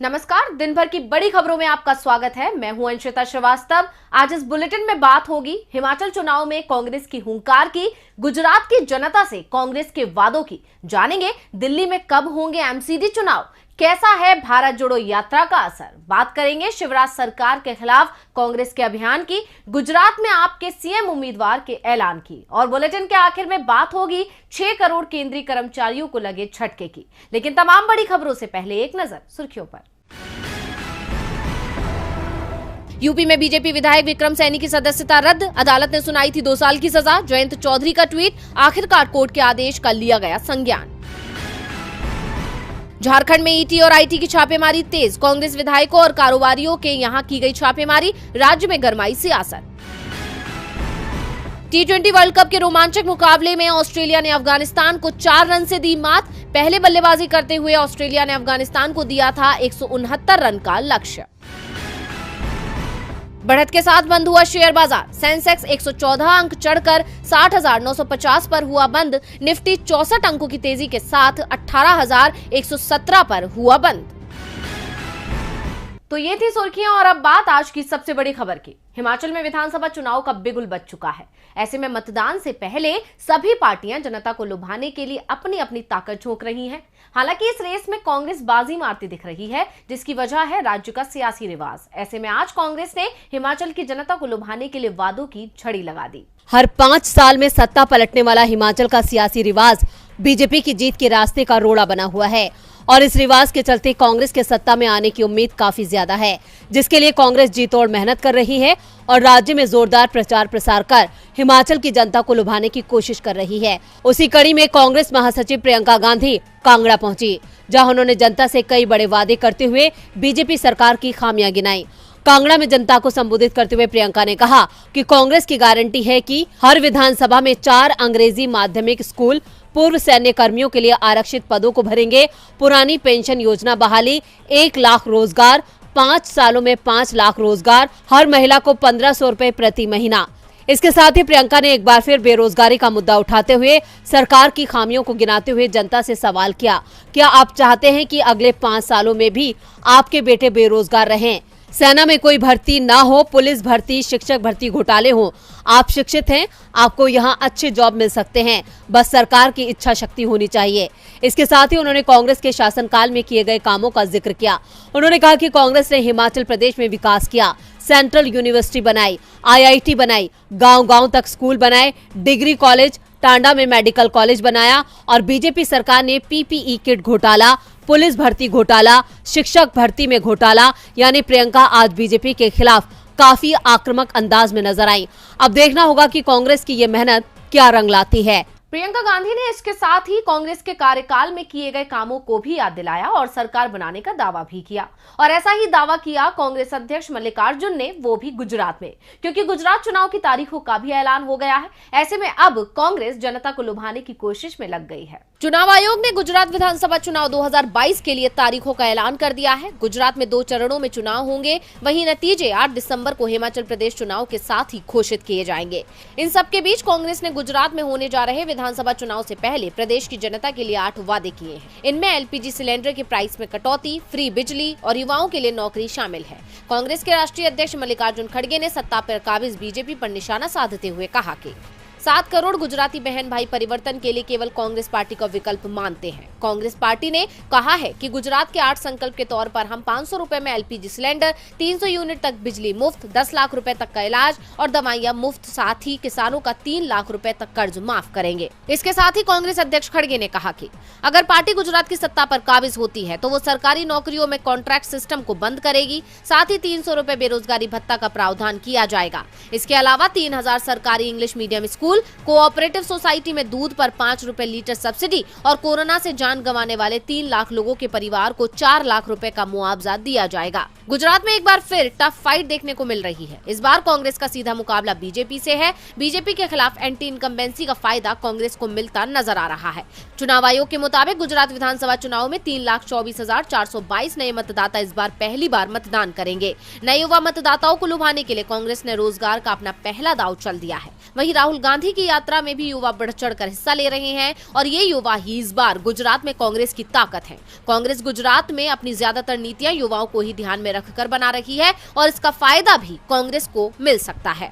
नमस्कार, दिन भर की बड़ी खबरों में आपका स्वागत है। मैं हूं अंशिता श्रीवास्तव। आज इस बुलेटिन में बात होगी हिमाचल चुनाव में कांग्रेस की हुंकार की, गुजरात की जनता से कांग्रेस के वादों की, जानेंगे दिल्ली में कब होंगे एमसीडी चुनाव, कैसा है भारत जोड़ो यात्रा का असर, बात करेंगे शिवराज सरकार के खिलाफ कांग्रेस के अभियान की, गुजरात में आपके सीएम उम्मीदवार के ऐलान की, और बुलेटिन के आखिर में बात होगी 6 करोड़ केंद्रीय कर्मचारियों को लगे झटके की। लेकिन तमाम बड़ी खबरों से पहले एक नजर सुर्खियों पर। यूपी में बीजेपी विधायक विक्रम सैनी की सदस्यता रद्द, अदालत ने सुनाई थी 2 साल की सजा। जयंत चौधरी का ट्वीट, आखिरकार कोर्ट के आदेश का लिया गया संज्ञान। झारखंड में ईटी और आईटी की छापेमारी तेज, कांग्रेस विधायकों और कारोबारियों के यहां की गई छापेमारी, राज्य में गरमाई सियासत। T20 वर्ल्ड कप के रोमांचक मुकाबले में ऑस्ट्रेलिया ने अफगानिस्तान को 4 रन से दी मात। पहले बल्लेबाजी करते हुए ऑस्ट्रेलिया ने अफगानिस्तान को दिया था 169 रन का लक्ष्य। बढ़त के साथ बंद हुआ शेयर बाजार, सेंसेक्स 114 अंक चढ़कर 60,950 पर हुआ बंद। निफ्टी 64 अंकों की तेजी के साथ 18,117 पर हुआ बंद। तो ये थी सुर्खियां और अब बात आज की सबसे बड़ी खबर की। हिमाचल में विधानसभा चुनाव का बिगुल बज चुका है। ऐसे में मतदान से पहले सभी पार्टियां जनता को लुभाने के लिए अपनी अपनी ताकत झोंक रही हैं। हालांकि इस रेस में कांग्रेस बाजी मारती दिख रही है, जिसकी वजह है राज्य का सियासी रिवाज। ऐसे में आज कांग्रेस ने हिमाचल की जनता को लुभाने के लिए वादों की झड़ी लगा दी। हर 5 साल में सत्ता पलटने वाला हिमाचल का सियासी रिवाज बीजेपी की जीत के रास्ते का रोड़ा बना हुआ है और इस रिवाज के चलते कांग्रेस के सत्ता में आने की उम्मीद काफी ज्यादा है, जिसके लिए कांग्रेस जी तोड़ मेहनत कर रही है और राज्य में जोरदार प्रचार प्रसार कर हिमाचल की जनता को लुभाने की कोशिश कर रही है। उसी कड़ी में कांग्रेस महासचिव प्रियंका गांधी कांगड़ा पहुंची, जहां उन्होंने जनता से कई बड़े वादे करते हुए बीजेपी सरकार की खामियां गिनाई। कांगड़ा में जनता को संबोधित करते हुए प्रियंका ने कहा कि कांग्रेस की गारंटी है कि हर विधानसभा में 4 अंग्रेजी माध्यमिक स्कूल, पूर्व सैन्य कर्मियों के लिए आरक्षित पदों को भरेंगे, पुरानी पेंशन योजना बहाली, 1 लाख रोजगार, 5 सालों में 5 लाख रोजगार, हर महिला को 1500 रुपए प्रति महीना। इसके साथ ही प्रियंका ने एक बार फिर बेरोजगारी का मुद्दा उठाते हुए सरकार की खामियों को गिनाते हुए जनता से सवाल किया, क्या आप चाहते हैं कि अगले 5 सालों में भी आपके बेटे बेरोजगार रहें? सेना में कोई भर्ती ना हो, पुलिस भर्ती, शिक्षक भर्ती घोटाले हो, आप शिक्षित हैं, आपको यहाँ अच्छे जॉब मिल सकते हैं, बस सरकार की इच्छा शक्ति होनी चाहिए। इसके साथ ही उन्होंने कांग्रेस के शासनकाल में किए गए कामों का जिक्र किया। उन्होंने कहा कि कांग्रेस ने हिमाचल प्रदेश में विकास किया, सेंट्रल यूनिवर्सिटी बनाई, IIT बनाई, गांव-गांव तक स्कूल बनाए, डिग्री कॉलेज, टांडा में मेडिकल कॉलेज बनाया और बीजेपी सरकार ने PPE किट घोटाला, पुलिस भर्ती घोटाला, शिक्षक भर्ती में घोटाला, यानी प्रियंका आज बीजेपी के खिलाफ काफी आक्रामक अंदाज में नजर आई। अब देखना होगा कि कांग्रेस की ये मेहनत क्या रंग लाती है। प्रियंका गांधी ने इसके साथ ही कांग्रेस के कार्यकाल में किए गए कामों को भी याद दिलाया और सरकार बनाने का दावा भी किया। और ऐसा ही दावा किया कांग्रेस अध्यक्ष मल्लिकार्जुन ने, वो भी गुजरात में, क्योंकि गुजरात चुनाव की तारीखों का भी ऐलान हो गया है। ऐसे में अब कांग्रेस जनता को लुभाने की कोशिश में लग गई है। चुनाव आयोग ने गुजरात विधानसभा चुनाव 2022 के लिए तारीखों का ऐलान कर दिया है। गुजरात में 2 चरणों में चुनाव होंगे, वहीं नतीजे 8 दिसंबर को हिमाचल प्रदेश चुनाव के साथ ही घोषित किए जाएंगे। इन सबके बीच कांग्रेस ने गुजरात में होने जा रहे विधानसभा चुनाव से पहले प्रदेश की जनता के लिए 8 वादे किए हैं। इनमें LPG सिलेंडर के प्राइस में कटौती, फ्री बिजली और युवाओं के लिए नौकरी शामिल है। कांग्रेस के राष्ट्रीय अध्यक्ष मल्लिकार्जुन खड़गे ने सत्ता पर काबिज बीजेपी पर निशाना साधते हुए कहा कि 7 करोड़ गुजराती बहन भाई परिवर्तन के लिए केवल कांग्रेस पार्टी का विकल्प मानते हैं। कांग्रेस पार्टी ने कहा है कि गुजरात के 8 संकल्प के तौर पर हम 500 रुपए में LPG सिलेंडर, 300 यूनिट तक बिजली मुफ्त, 10 लाख रुपए तक का इलाज और दवाइयां मुफ्त, साथ ही किसानों का 3 लाख रुपए तक कर्ज माफ करेंगे। इसके साथ ही कांग्रेस अध्यक्ष खड़गे ने कहा कि अगर पार्टी गुजरात की सत्ता पर काबिज होती है तो वो सरकारी नौकरियों में कॉन्ट्रैक्ट सिस्टम को बंद करेगी, साथ ही 300 रुपए बेरोजगारी भत्ता का प्रावधान किया जाएगा। इसके अलावा 3000 सरकारी English medium school, cooperative society में दूध पर 5 रुपए लीटर सब्सिडी और कोरोना से जान गंवाने वाले 3 लाख लोगों के परिवार को 4 लाख रुपए का मुआवजा दिया जाएगा। गुजरात में एक बार फिर टफ फाइट देखने को मिल रही है। इस बार कांग्रेस का सीधा मुकाबला बीजेपी से है। बीजेपी के खिलाफ एंटी इनकम्बेंसी का फायदा कांग्रेस को मिलता नजर आ रहा है। चुनाव आयोग के मुताबिक गुजरात विधानसभा चुनाव में 3,24,422 नए मतदाता इस बार पहली बार मतदान करेंगे। नए युवा मतदाताओं को लुभाने के लिए कांग्रेस ने रोजगार का अपना पहला दांव चल दिया है। वहीं राहुल गांधी गांधी की यात्रा में भी युवा बढ़ चढ़कर हिस्सा ले रहे हैं और ये युवा ही इस बार गुजरात में कांग्रेस की ताकत है। कांग्रेस गुजरात में अपनी ज्यादातर नीतियां युवाओं को ही ध्यान में रखकर बना रही है और इसका फायदा भी कांग्रेस को मिल सकता है।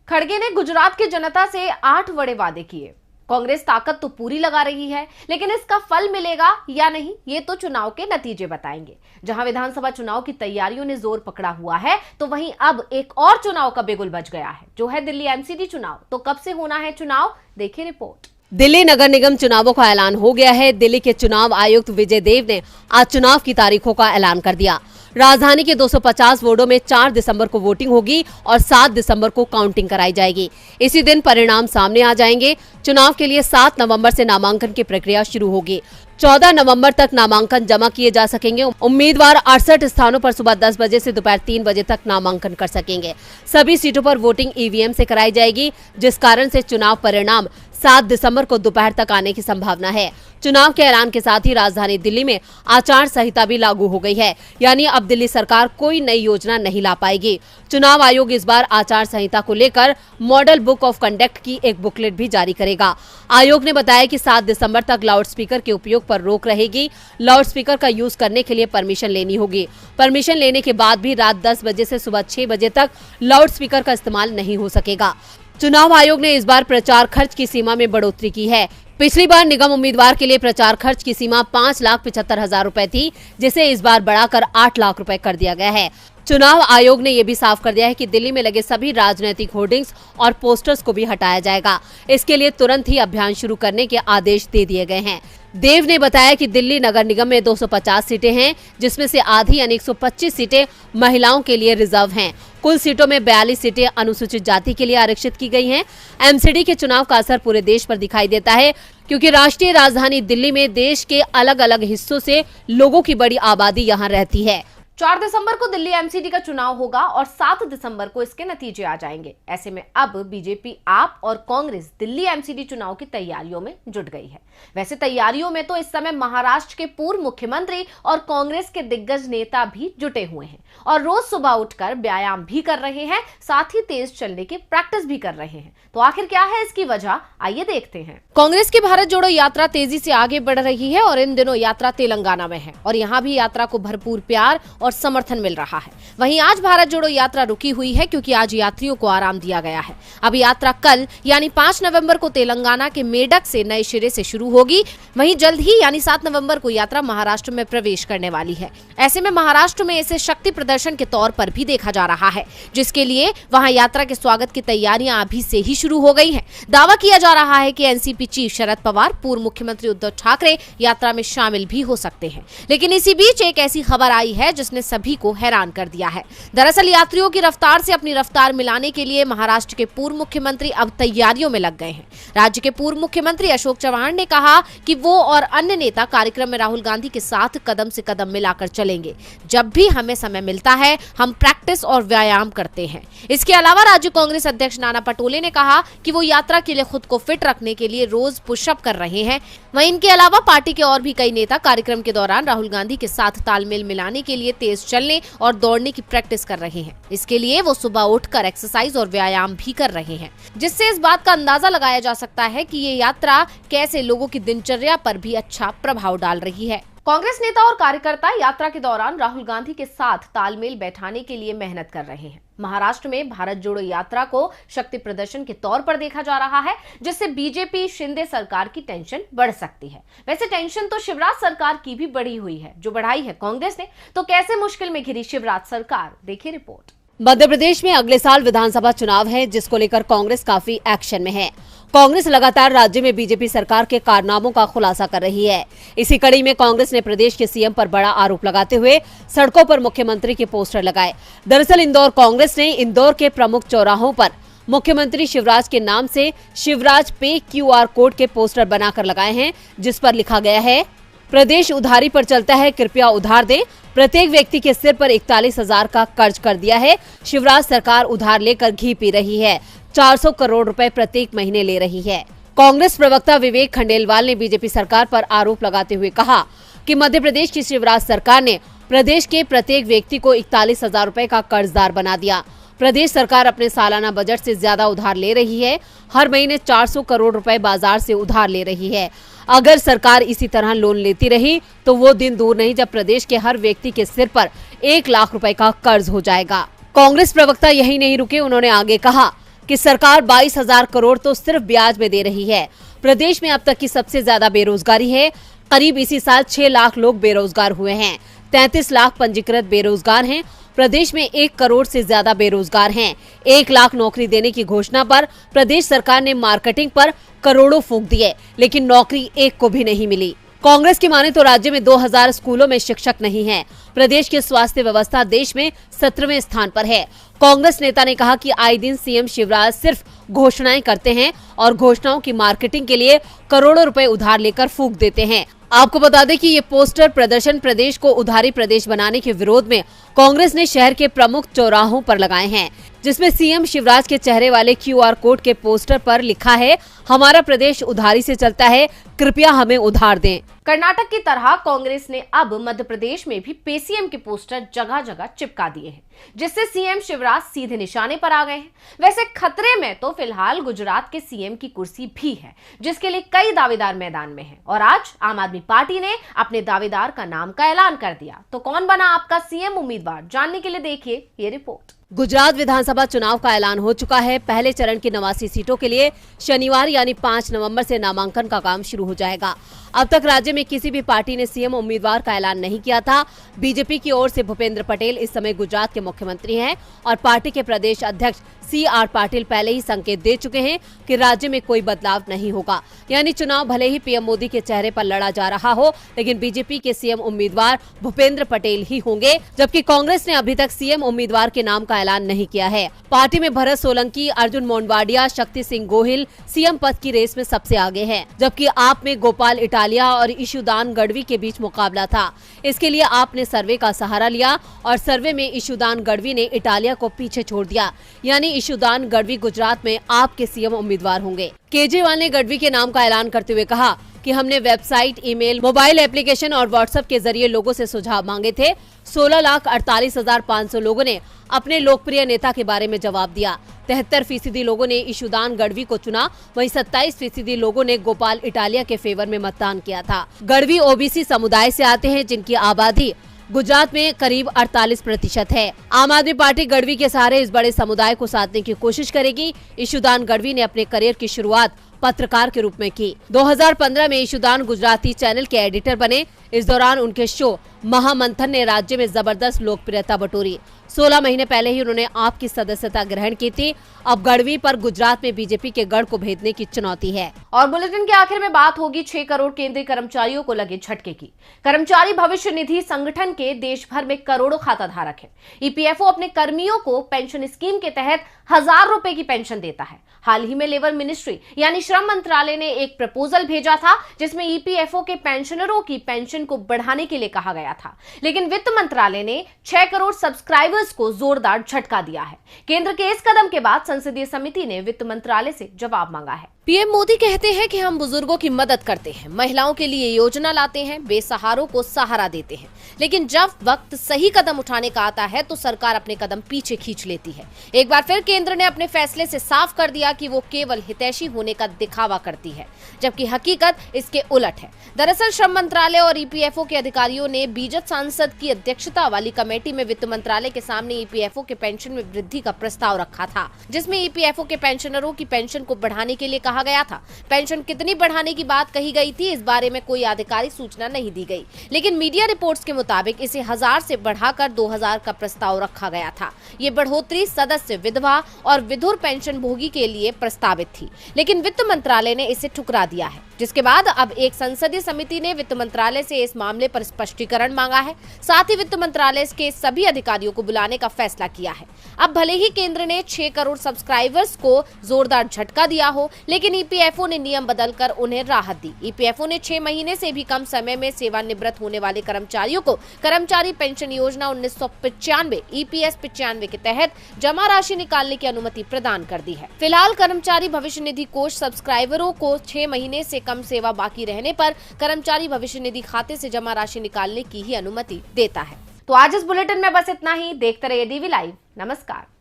खड़गे ने गुजरात की जनता से 8 बड़े वादे किए। कांग्रेस ताकत तो पूरी लगा रही है, लेकिन इसका फल मिलेगा या नहीं ये तो चुनाव के नतीजे बताएंगे। जहां विधानसभा चुनाव की तैयारियों ने जोर पकड़ा हुआ है, तो वहीं अब एक और चुनाव का बिगुल बज गया है, जो है दिल्ली एमसीडी चुनाव। तो कब से होना है चुनाव, देखिए रिपोर्ट। दिल्ली नगर निगम चुनावों का ऐलान हो गया है। दिल्ली के चुनाव आयुक्त विजय देव ने आज चुनाव की तारीखों का ऐलान कर दिया। राजधानी के 250 वार्डों में 4 दिसंबर को वोटिंग होगी और 7 दिसंबर को काउंटिंग कराई जाएगी। इसी दिन परिणाम सामने आ जाएंगे। चुनाव के लिए 7 नवंबर से नामांकन की प्रक्रिया शुरू होगी। 14 नवंबर तक नामांकन जमा किए जा सकेंगे। उम्मीदवार 68 स्थानों पर सुबह 10 बजे से दोपहर 3 बजे तक नामांकन कर सकेंगे। सभी सीटों पर वोटिंग ईवीएम से कराई जाएगी, जिस कारण से चुनाव परिणाम 7 दिसंबर को दोपहर तक आने की संभावना है। चुनाव के ऐलान के साथ ही राजधानी दिल्ली में आचार संहिता भी लागू हो गई है, यानी अब दिल्ली सरकार कोई नई योजना नहीं ला पाएगी। चुनाव आयोग इस बार आचार संहिता को लेकर मॉडल बुक ऑफ कंडक्ट की एक बुकलेट भी जारी करेगा। आयोग ने बताया कि 7 दिसंबर तक लाउडस्पीकर के उपयोग पर रोक रहेगी। लाउडस्पीकर का यूज करने के लिए परमिशन लेनी होगी। परमिशन लेने के बाद भी रात 10 बजे से सुबह 6 बजे तक लाउडस्पीकर का इस्तेमाल नहीं हो सकेगा। चुनाव आयोग ने इस बार प्रचार खर्च की सीमा में बढ़ोतरी की है। पिछली बार निगम उम्मीदवार के लिए प्रचार खर्च की सीमा 5,75,000 रुपए थी, जिसे इस बार बढ़ाकर 8 लाख रुपए कर दिया गया है। चुनाव आयोग ने यह भी साफ कर दिया है कि दिल्ली में लगे सभी राजनीतिक होर्डिंग्स और पोस्टर्स को भी हटाया जाएगा। इसके लिए तुरंत ही अभियान शुरू करने के आदेश दे दिए गए हैं। देव ने बताया कि दिल्ली नगर निगम में 250 सीटें हैं, जिसमें से आधी यानी 125 सीटें महिलाओं के लिए रिजर्व हैं। कुल सीटों में 42 सीटें अनुसूचित जाति के लिए आरक्षित की गई हैं। एमसीडी के चुनाव का असर पूरे देश पर दिखाई देता है, क्योंकि राष्ट्रीय राजधानी दिल्ली में देश के अलग अलग हिस्सों से लोगों की बड़ी आबादी यहाँ रहती है। 4 दिसंबर को दिल्ली एमसीडी का चुनाव होगा और 7 दिसंबर को इसके नतीजे आ जाएंगे। ऐसे में अब बीजेपी, आप और कांग्रेस दिल्ली एमसीडी चुनाव की तैयारियों में जुट गई है। वैसे तैयारियों में तो इस समय महाराष्ट्र के पूर्व मुख्यमंत्री और कांग्रेस के दिग्गज नेता भी जुटे हुए हैं और रोज सुबह उठकर व्यायाम भी कर रहे हैं, साथ ही तेज चलने की प्रैक्टिस भी कर रहे हैं। तो आखिर क्या है इसकी वजह, आइए देखते हैं। कांग्रेस की भारत जोड़ो यात्रा तेजी से आगे बढ़ रही है और इन दिनों यात्रा तेलंगाना में है और यहाँ भी यात्रा को भरपूर प्यार और समर्थन मिल रहा है। वहीं आज भारत जोड़ो यात्रा रुकी हुई है, क्योंकि आज यात्रियों को आराम दिया गया है। अब यात्रा कल यानी 5 नवंबर को तेलंगाना के मेडक से नए सिरे से शुरू होगी। वहीं जल्द ही यानी 7 नवंबर को यात्रा महाराष्ट्र में प्रवेश करने वाली है। ऐसे में महाराष्ट्र में इसे शक्ति प्रदर्शन के तौर पर भी देखा जा रहा है, जिसके लिए वहां यात्रा के स्वागत की तैयारियां अभी से ही शुरू हो गई हैं। दावा किया जा रहा है कि एनसीपी चीफ शरद पवार, पूर्व मुख्यमंत्री उद्धव ठाकरे यात्रा में शामिल भी हो सकते हैं। लेकिन इसी बीच एक ऐसी खबर आई है जिसने सभी को हैरान कर दिया है। दरअसल यात्रियों की रफ्तार से अपनी रफ्तार मिलाने के लिए महाराष्ट्र के पूर्व मुख्यमंत्री अब तैयारियों में लग गए हैं। राज्य के पूर्व मुख्यमंत्री अशोक चव्हाण ने कहा कि वो और अन्य नेता कार्यक्रम में राहुल गांधी के साथ कदम से कदम मिलाकर चलेंगे। जब भी हमें समय मिलता है हम प्रैक्टिस और व्यायाम करते हैं। इसके अलावा राज्य कांग्रेस अध्यक्ष नाना पटोले ने कहा कि वो यात्रा के लिए खुद को फिट रखने के लिए रोज पुशअप कर रहे हैं। वहीं इनके अलावा पार्टी के और भी कई नेता कार्यक्रम के दौरान राहुल गांधी के साथ तालमेल मिलाने के लिए तेज चलने और दौड़ने की प्रैक्टिस कर रहे हैं। इसके लिए वो सुबह उठकर एक्सरसाइज और व्यायाम भी कर रहे हैं, जिससे इस बात का अंदाजा लगाया जा सकता है कि ये यात्रा कैसे लोगों की दिनचर्या पर भी अच्छा प्रभाव डाल रही है। कांग्रेस नेता और कार्यकर्ता यात्रा के दौरान राहुल गांधी के साथ तालमेल बैठाने के लिए मेहनत कर रहे हैं। महाराष्ट्र में भारत जोड़ो यात्रा को शक्ति प्रदर्शन के तौर पर देखा जा रहा है, जिससे बीजेपी शिंदे सरकार की टेंशन बढ़ सकती है। वैसे टेंशन तो शिवराज सरकार की भी बढ़ी हुई है, जो बढ़ाई है कांग्रेस ने। तो कैसे मुश्किल में घिरी शिवराज सरकार, देखिए रिपोर्ट। मध्य प्रदेश में अगले साल विधानसभा चुनाव है, जिसको लेकर कांग्रेस काफी एक्शन में है। कांग्रेस लगातार राज्य में बीजेपी सरकार के कारनामों का खुलासा कर रही है। इसी कड़ी में कांग्रेस ने प्रदेश के सीएम पर बड़ा आरोप लगाते हुए सड़कों पर मुख्यमंत्री के पोस्टर लगाए। दरअसल इंदौर कांग्रेस ने इंदौर के प्रमुख चौराहों पर मुख्यमंत्री शिवराज के नाम से शिवराज पे क्यूआर कोड के पोस्टर बनाकर लगाए हैं, जिस पर लिखा गया है, प्रदेश उधारी पर चलता है, कृपया उधार दें। प्रत्येक व्यक्ति के सिर पर 41,000 का कर्ज कर दिया है। शिवराज सरकार उधार लेकर घी पी रही है। 400 करोड़ रुपए प्रत्येक महीने ले रही है। कांग्रेस प्रवक्ता विवेक खंडेलवाल ने बीजेपी सरकार पर आरोप लगाते हुए कहा कि मध्य प्रदेश की शिवराज सरकार ने प्रदेश के प्रत्येक व्यक्ति को 41,000 रुपए का कर्जदार बना दिया। प्रदेश सरकार अपने सालाना बजट से ज्यादा उधार ले रही है। हर महीने 400 करोड़ रुपए बाजार से उधार ले रही है। अगर सरकार इसी तरह लोन लेती रही तो वो दिन दूर नहीं जब प्रदेश के हर व्यक्ति के सिर पर 1 लाख रुपए का कर्ज हो जाएगा। कांग्रेस प्रवक्ता यही नहीं रुके, उन्होंने आगे कहा कि सरकार 22,000 करोड़ तो सिर्फ ब्याज में दे रही है। प्रदेश में अब तक की सबसे ज्यादा बेरोजगारी है। करीब इसी साल 6 लाख लोग बेरोजगार हुए हैं। 33 लाख पंजीकृत बेरोजगार हैं। प्रदेश में 1 करोड़ से ज्यादा बेरोजगार हैं। 1 लाख नौकरी देने की घोषणा पर प्रदेश सरकार ने मार्केटिंग पर करोड़ों फूंक दिए, लेकिन नौकरी एक को भी नहीं मिली। कांग्रेस की माने तो राज्य में 2000 स्कूलों में शिक्षक नहीं हैं। प्रदेश की स्वास्थ्य व्यवस्था देश में 17वें स्थान पर है। कांग्रेस नेता ने कहा कि आए दिन सीएम शिवराज सिर्फ घोषणाएं करते हैं और घोषणाओं की मार्केटिंग के लिए करोड़ों रुपए उधार लेकर फूंक देते हैं। आपको बता दें कि ये पोस्टर प्रदर्शन प्रदेश को उधारी प्रदेश बनाने के विरोध में कांग्रेस ने शहर के प्रमुख चौराहों पर लगाए हैं, जिसमें सीएम शिवराज के चेहरे वाले QR कोड के पोस्टर पर लिखा है, हमारा प्रदेश उधारी से चलता है, कृपया हमें उधार दें। कर्नाटक की तरह कांग्रेस ने अब मध्य प्रदेश में भी पेसीएम के पोस्टर जगह जगह चिपका दिए हैं, जिससे सीएम शिवराज सीधे निशाने पर आ गए हैं। वैसे खतरे में तो फिलहाल गुजरात के सीएम की कुर्सी भी है, जिसके लिए कई दावेदार मैदान में हैं। और आज आम आदमी पार्टी ने अपने दावेदार का नाम का ऐलान कर दिया। तो कौन बना आपका सीएम उम्मीदवार, जानने के लिए देखिए ये रिपोर्ट। गुजरात विधानसभा चुनाव का ऐलान हो चुका है। पहले चरण की 89 सीटों के लिए शनिवार यानी 5 नवंबर से नामांकन का काम शुरू हो जाएगा। अब तक राज्य में किसी भी पार्टी ने सीएम उम्मीदवार का ऐलान नहीं किया था। बीजेपी की ओर से भूपेंद्र पटेल इस समय गुजरात के मुख्यमंत्री हैं और पार्टी के प्रदेश अध्यक्ष CR पाटिल पहले ही संकेत दे चुके हैं कि राज्य में कोई बदलाव नहीं होगा। यानी चुनाव भले ही पीएम मोदी के चेहरे पर लड़ा जा रहा हो, लेकिन बीजेपी के सीएम उम्मीदवार भूपेंद्र पटेल ही होंगे, जबकि कांग्रेस ने अभी तक सीएम उम्मीदवार के नाम का ऐलान नहीं किया है। पार्टी में भरत सोलंकी, अर्जुन मोंडवाडिया, शक्ति सिंह गोहिल सीएम पद की रेस में सबसे आगे हैं, जबकि आप में गोपाल इटालिया और ईशुदान गढ़वी के बीच मुकाबला था। इसके लिए आपने सर्वे का सहारा लिया और सर्वे में ईशुदान गढ़वी ने इटालिया को पीछे छोड़ दिया। यानी ईशुदान गढ़वी गुजरात में आपके सीएम उम्मीदवार होंगे। केजरीवाल ने गढ़वी के नाम का ऐलान करते हुए कहा कि हमने वेबसाइट, ईमेल, मोबाइल एप्लीकेशन और व्हाट्सएप के जरिए लोगों से सुझाव मांगे थे। 16,48,500 लोगों ने अपने लोकप्रिय नेता के बारे में जवाब दिया। 73% लोगों ने ईशुदान गढ़वी को चुना, वहीं 27% लोगों ने गोपाल इटालिया के फेवर में मतदान किया था। गढ़वी ओबीसी समुदाय से आते हैं, जिनकी आबादी गुजरात में करीब 48% है। आम आदमी पार्टी गढ़वी के सहारे इस बड़े समुदाय को साधने की कोशिश करेगी। ईशुदान गढ़वी ने अपने करियर की शुरुआत पत्रकार के रूप में की। 2015 में ईशुदान गुजराती चैनल के एडिटर बने। इस दौरान उनके शो महामंथन ने राज्य में जबरदस्त लोकप्रियता बटोरी। 16 महीने पहले ही उन्होंने आपकी सदस्यता ग्रहण की थी। अब गढ़वी पर गुजरात में बीजेपी के गढ़ को भेदने की चुनौती है। और बुलेटिन के आखिर में बात होगी 6 करोड़ केंद्रीय कर्मचारियों को लगे झटके की। कर्मचारी भविष्य निधि संगठन के देश भर में करोड़ों खाता धारक है। ईपीएफओ अपने कर्मियों को पेंशन स्कीम के तहत 1000 रुपए की पेंशन देता है। हाल ही में लेबर मिनिस्ट्री यानी श्रम मंत्रालय ने एक प्रपोजल भेजा था, जिसमें ईपीएफओ के पेंशनरों की पेंशन को बढ़ाने के लिए कहा गया था, लेकिन वित्त मंत्रालय ने 6 करोड़ सब्सक्राइबर्स को जोरदार झटका दिया है। केंद्र के इस कदम के बाद संसदीय समिति ने वित्त मंत्रालय से जवाब मांगा है। पीएम मोदी कहते हैं कि हम बुजुर्गों की मदद करते हैं, महिलाओं के लिए योजना लाते हैं, बेसहारों को सहारा देते हैं, लेकिन जब वक्त सही कदम उठाने का आता है तो सरकार अपने कदम पीछे खींच लेती है। एक बार फिर केंद्र ने अपने फैसले से साफ कर दिया कि वो केवल हितैषी होने का दिखावा करती है, जबकि हकीकत इसके उलट है। दरअसल श्रम मंत्रालय और ईपीएफओ के अधिकारियों ने बीजद सांसद की अध्यक्षता वाली कमेटी में वित्त मंत्रालय के सामने ईपीएफओ के पेंशन में वृद्धि का प्रस्ताव रखा था, जिसमें ईपीएफओ के पेंशनरों की पेंशन को बढ़ाने के लिए कहा गया था। पेंशन कितनी बढ़ाने की बात कही गई थी, इस बारे में कोई आधिकारिक सूचना नहीं दी गई, लेकिन मीडिया रिपोर्ट्स के मुताबिक इसे 1000 से बढ़ाकर 2000 का प्रस्ताव रखा गया था। ये बढ़ोतरी सदस्य, विधवा और विधुर पेंशन भोगी के लिए प्रस्तावित थी, लेकिन वित्त मंत्रालय ने इसे ठुकरा दिया है, जिसके बाद अब एक संसदीय समिति ने वित्त मंत्रालय से इस मामले पर स्पष्टीकरण मांगा है। साथ ही वित्त मंत्रालय के सभी अधिकारियों को बुलाने का फैसला किया है। अब भले ही केंद्र ने 6 करोड़ सब्सक्राइबर्स को जोरदार झटका दिया हो, लेकिन ईपीएफओ ने नियम बदलकर उन्हें राहत दी। ईपीएफओ ने 6 महीने से भी कम समय में सेवानिवृत्त होने वाले कर्मचारियों को कर्मचारी पेंशन योजना 1995 EPS 95 के तहत जमा राशि निकालने की अनुमति प्रदान कर दी है। फिलहाल कर्मचारी भविष्य निधि कोष सब्सक्राइबरों को 6 महीने से कम सेवा बाकी रहने पर कर्मचारी भविष्य निधि खाते से जमा राशि निकालने की ही अनुमति देता है। तो आज इस बुलेटिन में बस इतना ही। देखते रहिए DV लाइव। नमस्कार।